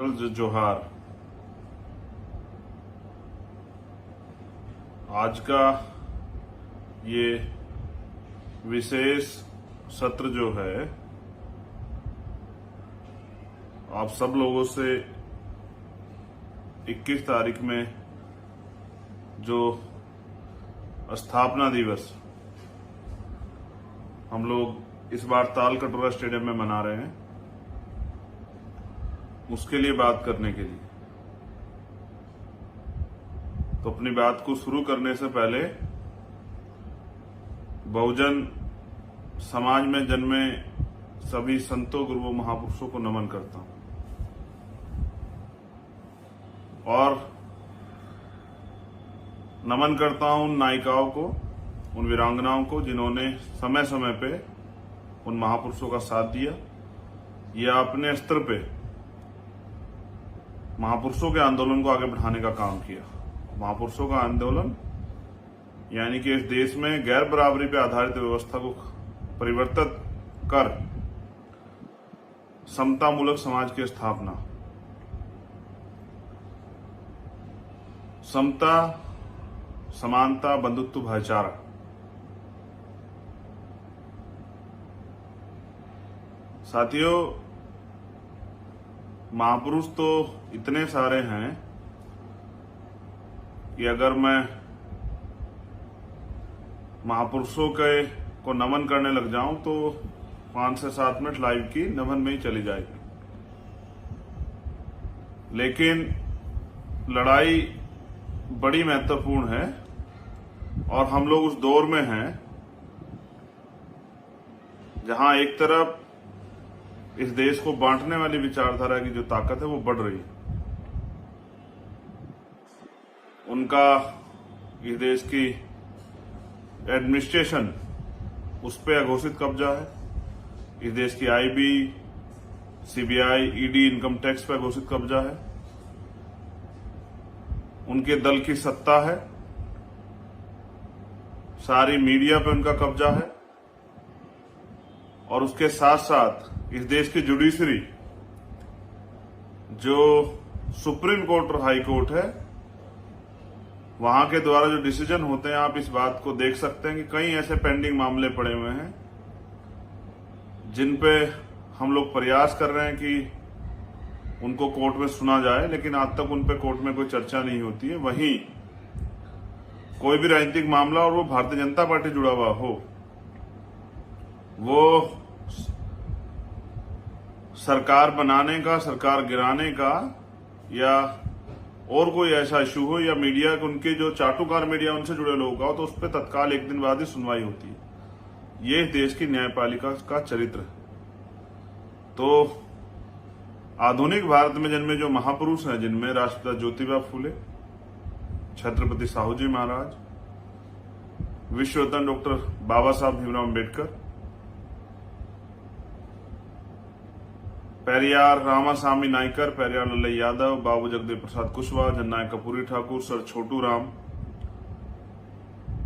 जोहार। आज का ये विशेष सत्र जो है, आप सब लोगों से 21 तारीख में जो स्थापना दिवस हम लोग इस बार ताल कटोरा स्टेडियम में मना रहे हैं, उसके लिए बात करने के लिए। तो अपनी बात को शुरू करने से पहले बहुजन समाज में जन्मे सभी संतों, गुरुओं, महापुरुषों को नमन करता हूं और नमन करता हूं उन नायिकाओं को, उन वीरांगनाओं को जिन्होंने समय समय पे उन महापुरुषों का साथ दिया या अपने स्तर पे महापुरुषों के आंदोलन को आगे बढ़ाने का काम किया। महापुरुषों का आंदोलन यानी कि इस देश में गैर बराबरी पर आधारित व्यवस्था को परिवर्तित कर समतामूलक समाज की स्थापना। समता, समानता, बंधुत्व, भाईचारा, साथियों महापुरुष तो इतने सारे हैं कि अगर मैं महापुरुषों के को नमन करने लग जाऊं तो 5 से 7 मिनट लाइव की नमन में ही चली जाएगी। लेकिन लड़ाई बड़ी महत्वपूर्ण है और हम लोग उस दौर में हैं जहां एक तरफ इस देश को बांटने वाली विचारधारा की जो ताकत है वो बढ़ रही है। उनका इस देश की एडमिनिस्ट्रेशन, उस पर अघोषित कब्जा है। इस देश की IB, CBI, ED, income tax पर अघोषित कब्जा है। उनके दल की सत्ता है, सारी मीडिया पे उनका कब्जा है और उसके साथ साथ इस देश की जुडिशरी, जो सुप्रीम कोर्ट और हाई कोर्ट है, वहां के द्वारा जो डिसीजन होते हैं, आप इस बात को देख सकते हैं कि कई ऐसे पेंडिंग मामले पड़े हुए हैं जिन पे हम लोग प्रयास कर रहे हैं कि उनको कोर्ट में सुना जाए, लेकिन आज तक उन पे कोर्ट में कोई चर्चा नहीं होती है। वहीं कोई भी राजनीतिक मामला और वो भारतीय जनता पार्टी जुड़ा हुआ हो, वो सरकार बनाने का, सरकार गिराने का या और कोई ऐसा इशू हो या मीडिया, उनके जो चाटुकार मीडिया उनसे जुड़े लोग का हो, तो उस पर तत्काल एक दिन बाद ही सुनवाई होती है। ये देश की न्यायपालिका का चरित्र है। तो आधुनिक भारत में जन्मे जो महापुरुष हैं, जिनमें राष्ट्रपिता ज्योतिबा फूले, छत्रपति साहू जी महाराज, विश्व रत्न डॉक्टर बाबा साहब भीमराव अम्बेडकर, पेरियार रामासामी नायकर, पेरियार लल्लई यादव, बाबू जगदेव प्रसाद कुशवाहा, जननायक कपूरी ठाकुर, सर छोटू राम,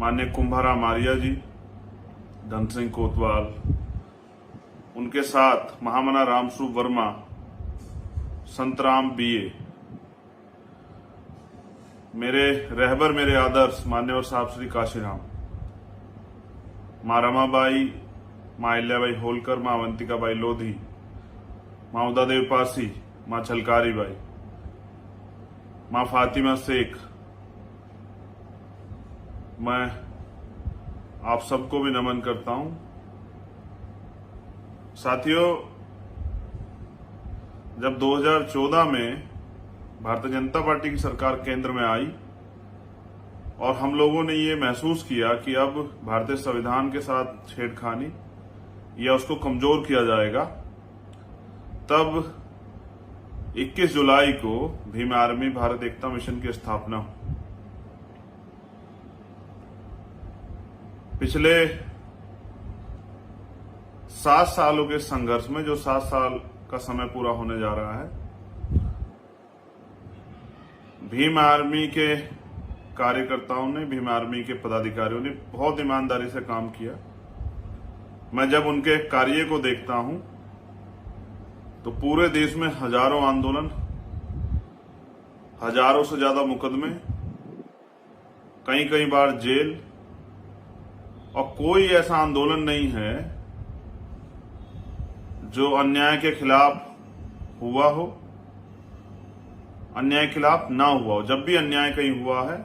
मान्य कुंभाराम आर्या जी, धन सिंह कोतवाल, उनके साथ महामना रामस्वरूप वर्मा, संतराम बीए, मेरे रहबर, मेरे आदर्श मान्यवर साहब श्री काशीराम, मां रमाबाई, मां अहिल्याबाई होलकर, मां अवंतिकाबाई लोधी, मां उदादेव पासी, मां छलकारी बाई, मां फातिमा शेख, मैं आप सबको भी नमन करता हूं। साथियों, जब 2014 में भारतीय जनता पार्टी की सरकार केंद्र में आई और हम लोगों ने ये महसूस किया कि अब भारतीय संविधान के साथ छेड़खानी या उसको कमजोर किया जाएगा, तब 21 जुलाई को भीम आर्मी भारत एकता मिशन की स्थापना हुई। पिछले 7 सालों के संघर्ष में, जो 7 साल का समय पूरा होने जा रहा है, भीम आर्मी के कार्यकर्ताओं ने, भीम आर्मी के पदाधिकारियों ने बहुत ईमानदारी से काम किया। मैं जब उनके कार्य को देखता हूं तो पूरे देश में हजारों आंदोलन हजारों से ज्यादा मुकदमे, कई कई बार जेल, और कोई ऐसा आंदोलन नहीं है जो अन्याय के खिलाफ हुआ हो, अन्याय के खिलाफ ना हुआ हो। जब भी अन्याय कहीं हुआ है,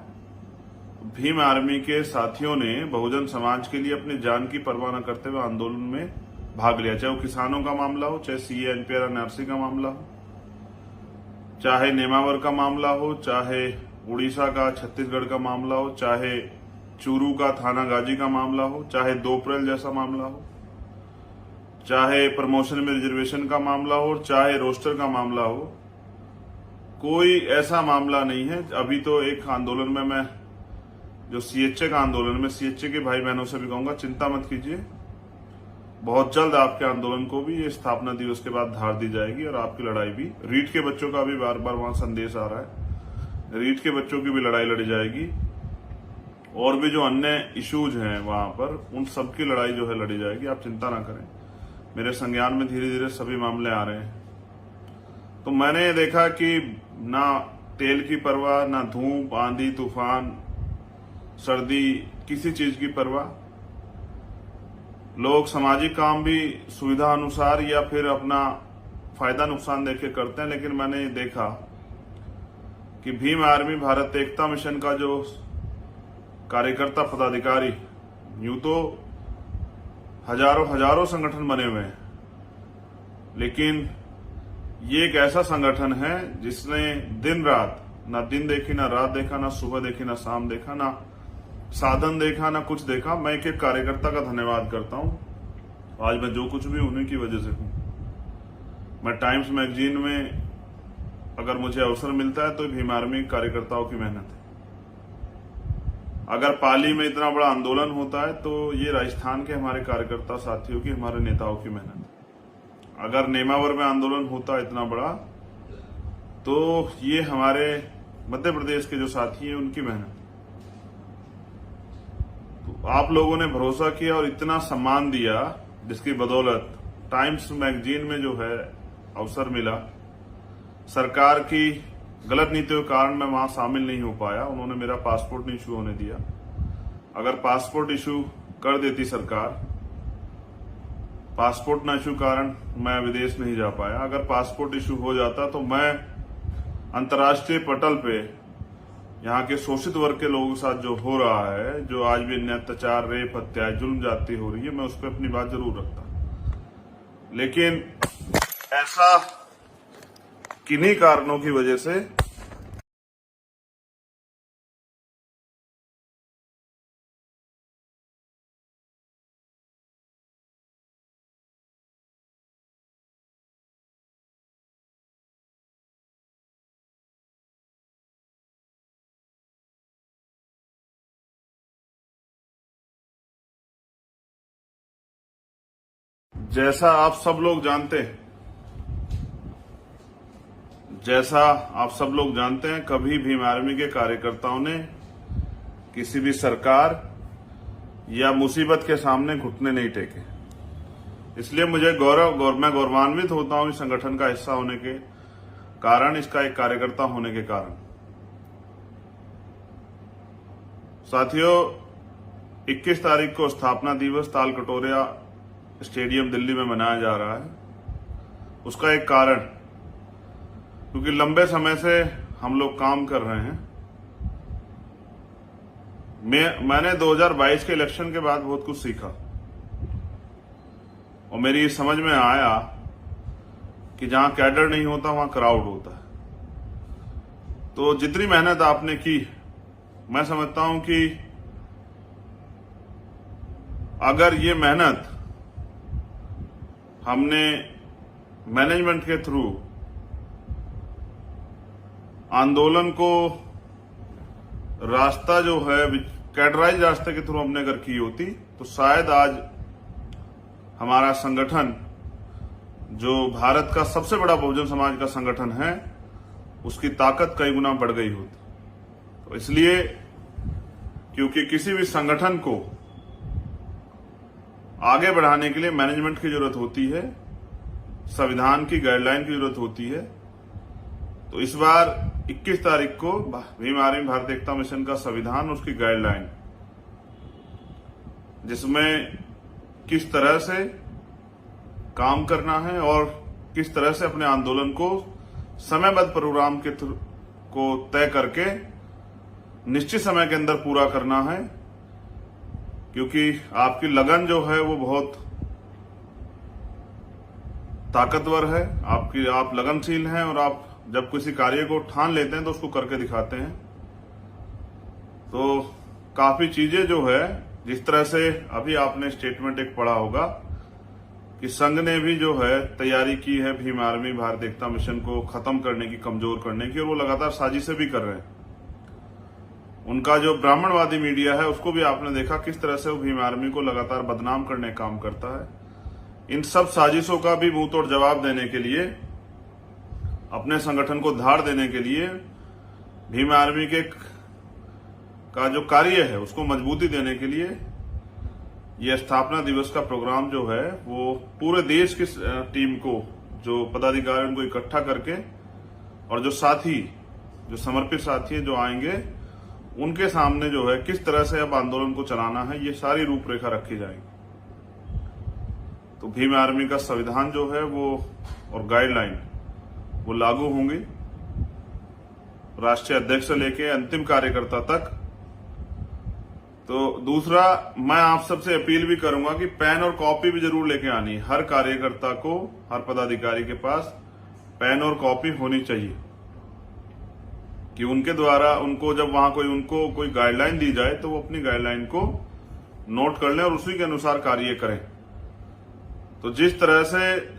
भीम आर्मी के साथियों ने बहुजन समाज के लिए अपनी जान की परवाह न करते हुए आंदोलन में भाग लिया। चाहे वो किसानों का मामला हो, चाहे सीए एनपीआर एनआरसी का मामला हो, चाहे नेमावर का मामला हो, चाहे उड़ीसा का छत्तीसगढ़ का मामला हो, चाहे चूरू का थाना गाजी का मामला हो, चाहे 2 अप्रैल जैसा मामला हो, चाहे प्रमोशन में रिजर्वेशन का मामला हो, चाहे रोस्टर का मामला हो। कोई ऐसा मामला नहीं है। अभी तो एक आंदोलन में मैं जो सीएचए का आंदोलन में सीएचए के भाई बहनों से भी कहूंगा, चिंता मत कीजिए, बहुत जल्द आपके आंदोलन को भी ये स्थापना दिवस के बाद धार दी जाएगी और आपकी लड़ाई भी, रीट के बच्चों का भी बार बार वहां संदेश आ रहा है, रीट के बच्चों की भी लड़ाई लड़ी जाएगी, और भी जो अन्य इश्यूज हैं वहां पर, उन सबकी लड़ाई जो है लड़ी जाएगी। आप चिंता ना करें, मेरे संज्ञान में धीरे धीरे सभी मामले आ रहे हैं। तो मैंने देखा कि ना तेल की परवाह, ना धूप, आंधी, तूफान, सर्दी, किसी चीज की परवाह। लोग सामाजिक काम भी सुविधा अनुसार या फिर अपना फायदा नुकसान देख के करते हैं, लेकिन मैंने देखा कि भीम आर्मी भारत एकता मिशन का जो कार्यकर्ता पदाधिकारी, यूं तो हजारों संगठन बने हुए हैं, लेकिन ये एक ऐसा संगठन है जिसने दिन रात, ना दिन देखी, ना रात देखा, ना सुबह देखी, ना शाम देखा, ना साधन देखा, ना कुछ देखा। मैं एक एक कार्यकर्ता का धन्यवाद करता हूं। आज मैं जो कुछ भी उन्हीं की वजह से हूं। मैं टाइम्स मैगजीन में अगर मुझे अवसर मिलता है तो भीम आर्मी कार्यकर्ताओं की मेहनत है। अगर पाली में इतना बड़ा आंदोलन होता है तो ये राजस्थान के हमारे कार्यकर्ता साथियों की, हमारे नेताओं की मेहनत है। अगर नेमावर में आंदोलन होता है इतना बड़ा, तो ये हमारे मध्य प्रदेश के जो साथी हैं उनकी मेहनत। तो आप लोगों ने भरोसा किया और इतना सम्मान दिया, जिसकी बदौलत टाइम्स मैगजीन में जो है अवसर मिला। सरकार की गलत नीतियों के कारण मैं वहां शामिल नहीं हो पाया, उन्होंने मेरा पासपोर्ट नहीं इशू होने दिया। अगर पासपोर्ट इशू कर देती सरकार, पासपोर्ट न इशू कारण मैं विदेश नहीं जा पाया। अगर पासपोर्ट इशू हो जाता तो मैं अंतर्राष्ट्रीय पटल पे यहाँ के शोषित वर्ग के लोगों के साथ जो हो रहा है, जो आज भी अन्य अत्याचार, रेप, हत्या, जुल्म जाती हो रही है, मैं उस पर अपनी बात जरूर रखता। लेकिन ऐसा किन्हीं कारणों की वजह से जैसा आप सब लोग जानते हैं, कभी भीम आर्मी के कार्यकर्ताओं ने किसी भी सरकार या मुसीबत के सामने घुटने नहीं टेके। इसलिए मुझे मैं गौरवान्वित होता हूं इस संगठन का हिस्सा होने के कारण, इसका एक कार्यकर्ता होने के कारण। साथियों, 21 तारीख को स्थापना दिवस ताल कटोरिया स्टेडियम दिल्ली में मनाया जा रहा है। उसका एक कारण, क्योंकि लंबे समय से हम लोग काम कर रहे हैं। मैंने 2022 के इलेक्शन के बाद बहुत कुछ सीखा और मेरी समझ में आया कि जहां कैडर नहीं होता वहां क्राउड होता है। तो जितनी मेहनत आपने की, मैं समझता हूं कि अगर ये मेहनत हमने मैनेजमेंट के थ्रू आंदोलन को रास्ता जो है कैडराइज रास्ते के थ्रू हमने अगर की होती, तो शायद आज हमारा संगठन, जो भारत का सबसे बड़ा बहुजन समाज का संगठन है, उसकी ताकत कई गुना बढ़ गई होती। तो इसलिए, क्योंकि किसी भी संगठन को आगे बढ़ाने के लिए मैनेजमेंट की जरूरत होती है, संविधान की गाइडलाइन की जरूरत होती है। तो इस बार 21 तारीख को भीम आर्मी भारत एकता मिशन का संविधान, उसकी गाइडलाइन, जिसमें किस तरह से काम करना है और किस तरह से अपने आंदोलन को समयबद्ध प्रोग्राम के को तय करके निश्चित समय के अंदर पूरा करना है, क्योंकि आपकी लगन जो है वो बहुत ताकतवर है, आप लगनशील हैं और आप जब किसी कार्य को ठान लेते हैं तो उसको करके दिखाते हैं। तो काफी चीजें जो है, जिस तरह से अभी आपने स्टेटमेंट एक पढ़ा होगा कि संघ ने भी जो है तैयारी की है भीम आर्मी भारत एकता मिशन को खत्म करने की, कमजोर करने की, और वो लगातार साजिशें भी कर रहे हैं। उनका जो ब्राह्मणवादी मीडिया है उसको भी आपने देखा किस तरह से वो भीम आर्मी को लगातार बदनाम करने का काम करता है। इन सब साजिशों का भी मुंह तोड़ जवाब देने के लिए, अपने संगठन को धार देने के लिए, भीम आर्मी का जो कार्य है उसको मजबूती देने के लिए यह स्थापना दिवस का प्रोग्राम जो है वो पूरे देश की टीम को, जो पदाधिकारी, उनको इकट्ठा करके, और जो साथी, जो समर्पित साथी जो आएंगे, उनके सामने जो है किस तरह से अब आंदोलन को चलाना है, ये सारी रूपरेखा रखी जाएगी। तो भीम आर्मी का संविधान जो है वो और गाइडलाइन वो लागू होंगी राष्ट्रीय अध्यक्ष से लेके अंतिम कार्यकर्ता तक। तो दूसरा, मैं आप सबसे अपील भी करूंगा कि पेन और कॉपी भी जरूर लेके आनी। हर कार्यकर्ता को, हर पदाधिकारी के पास पेन और कॉपी होनी चाहिए, कि उनके द्वारा उनको जब वहां उनको कोई गाइडलाइन दी जाए तो वो अपनी गाइडलाइन को नोट कर लें और उसी के अनुसार कार्य करें। तो जिस तरह से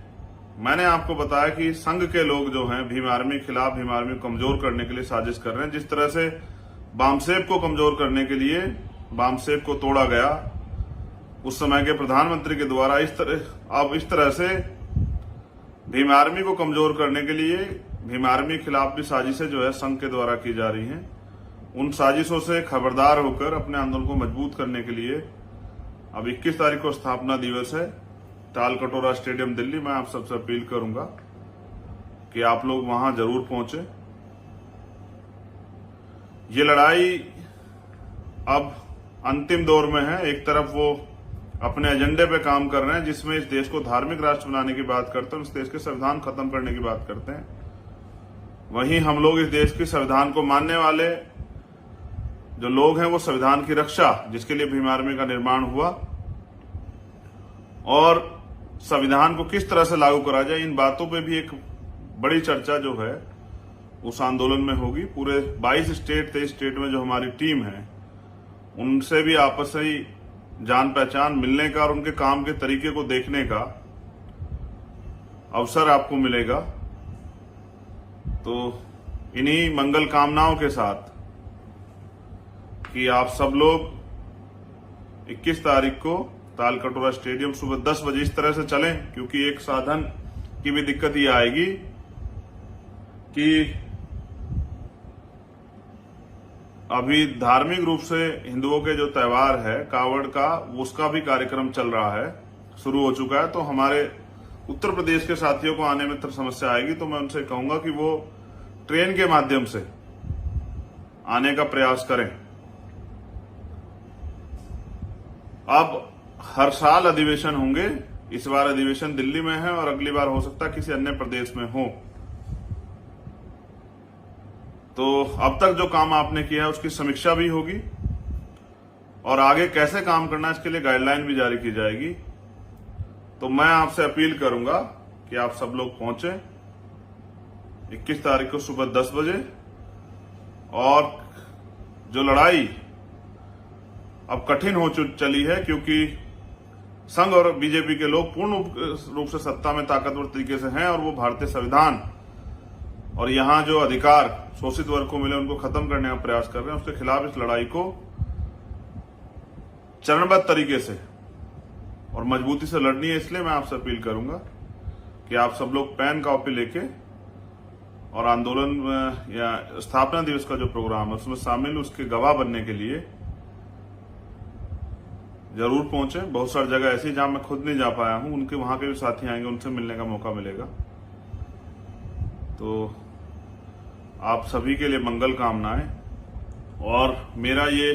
मैंने आपको बताया कि संघ के लोग जो हैं भीम आर्मी के खिलाफ, भीम आर्मी को कमजोर करने के लिए साजिश कर रहे हैं, जिस तरह से बामसेब को कमजोर करने के लिए बामसेब को तोड़ा गया उस समय के प्रधानमंत्री के द्वारा, अब इस तरह से भीम आर्मी को कमजोर करने के लिए भीम आर्मी के खिलाफ भी साजिशें जो है संघ के द्वारा की जा रही हैं। उन साजिशों से खबरदार होकर अपने आंदोलन को मजबूत करने के लिए अब 21 तारीख को स्थापना दिवस है, तालकटोरा स्टेडियम दिल्ली। मैं आप सबसे अपील करूंगा कि आप लोग वहां जरूर पहुंचे। ये लड़ाई अब अंतिम दौर में है। एक तरफ वो अपने एजेंडे पे काम कर रहे हैं जिसमें इस देश को धार्मिक राष्ट्र बनाने की बात करते हैं, इस देश के संविधान खत्म करने की बात करते हैं। वहीं हम लोग इस देश के संविधान को मानने वाले जो लोग हैं, वो संविधान की रक्षा, जिसके लिए भीम आर्मी का निर्माण हुआ, और संविधान को किस तरह से लागू करा जाए, इन बातों पे भी एक बड़ी चर्चा जो है उस आंदोलन में होगी। पूरे 22 स्टेट, 23 स्टेट में जो हमारी टीम है, उनसे भी आपस में जान पहचान मिलने का और उनके काम के तरीके को देखने का अवसर आपको मिलेगा। तो इन्हीं मंगल कामनाओं के साथ कि आप सब लोग 21 तारीख को तालकटोरा स्टेडियम सुबह 10 बजे इस तरह से चलें, क्योंकि एक साधन की भी दिक्कत ये आएगी कि अभी धार्मिक रूप से हिंदुओं के जो त्योहार है कावड़ का, उसका भी कार्यक्रम चल रहा है, शुरू हो चुका है। तो हमारे उत्तर प्रदेश के साथियों को आने में समस्या आएगी, तो मैं उनसे कहूंगा कि वो ट्रेन के माध्यम से आने का प्रयास करें। अब हर साल अधिवेशन होंगे, इस बार अधिवेशन दिल्ली में है और अगली बार हो सकता है किसी अन्य प्रदेश में हो। तो अब तक जो काम आपने किया है उसकी समीक्षा भी होगी और आगे कैसे काम करना है इसके लिए गाइडलाइन भी जारी की जाएगी। तो मैं आपसे अपील करूंगा कि आप सब लोग पहुंचे 21 तारीख को सुबह 10 बजे। और जो लड़ाई अब कठिन हो चली है, क्योंकि संघ और बीजेपी के लोग पूर्ण रूप से सत्ता में ताकतवर तरीके से हैं और वो भारतीय संविधान और यहां जो अधिकार शोषित वर्ग को मिले उनको खत्म करने का प्रयास कर रहे हैं। उसके खिलाफ इस लड़ाई को चरणबद्ध तरीके से और मजबूती से लड़नी है। इसलिए मैं आपसे अपील करूंगा कि आप सब लोग पेन कॉपी लेके और आंदोलन या स्थापना दिवस का जो प्रोग्राम है उसमें शामिल, उसके गवाह बनने के लिए जरूर पहुंचे। बहुत सारी जगह ऐसी जहां मैं खुद नहीं जा पाया हूं, उनके वहां के भी साथी आएंगे, उनसे मिलने का मौका मिलेगा। तो आप सभी के लिए मंगल कामनाएं। और मेरा ये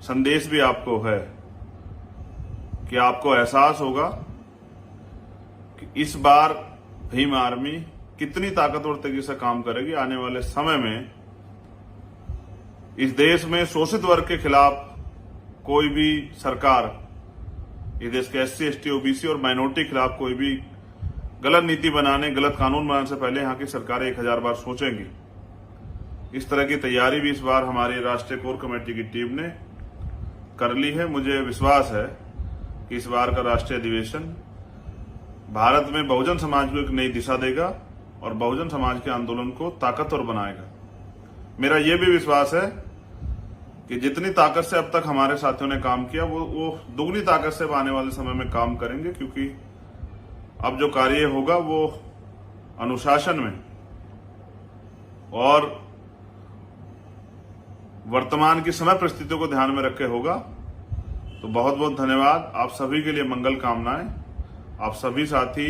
संदेश भी आपको है कि आपको एहसास होगा कि इस बार भीम आर्मी कितनी ताकतवर तरीके से काम करेगी। आने वाले समय में इस देश में शोषित वर्ग के खिलाफ कोई भी सरकार, इस देश के SC, ST, OBC और माइनॉरिटी के खिलाफ कोई भी गलत नीति बनाने, गलत कानून बनाने से पहले यहाँ की सरकारें 1000 बार सोचेंगी। इस तरह की तैयारी भी इस बार हमारी राष्ट्रीय कोर कमेटी की टीम ने कर ली है। मुझे विश्वास है कि इस बार का राष्ट्रीय अधिवेशन भारत में बहुजन समाज को एक नई दिशा देगा और बहुजन समाज के आंदोलन को ताकतवर बनाएगा। मेरा यह भी विश्वास है कि जितनी ताकत से अब तक हमारे साथियों ने काम किया वो दुगनी ताकत से आने वाले समय में काम करेंगे, क्योंकि अब जो कार्य होगा वो अनुशासन में और वर्तमान की समय परिस्थितियों को ध्यान में रखे होगा। तो बहुत बहुत धन्यवाद। आप सभी के लिए मंगल कामनाएं। आप सभी साथी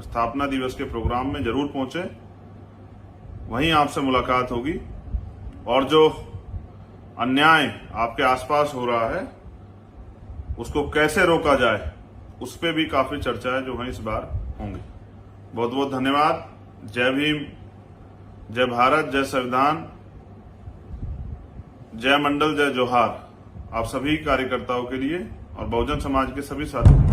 स्थापना दिवस के प्रोग्राम में जरूर पहुंचे, वहीं आपसे मुलाकात होगी। और जो अन्याय आपके आसपास हो रहा है उसको कैसे रोका जाए, उस पर भी काफी चर्चाएं जो हैं इस बार होंगी। बहुत बहुत धन्यवाद। जय भीम, जय भारत, जय संविधान, जय मंडल, जय जोहार आप सभी कार्यकर्ताओं के लिए और बहुजन समाज के सभी साथियों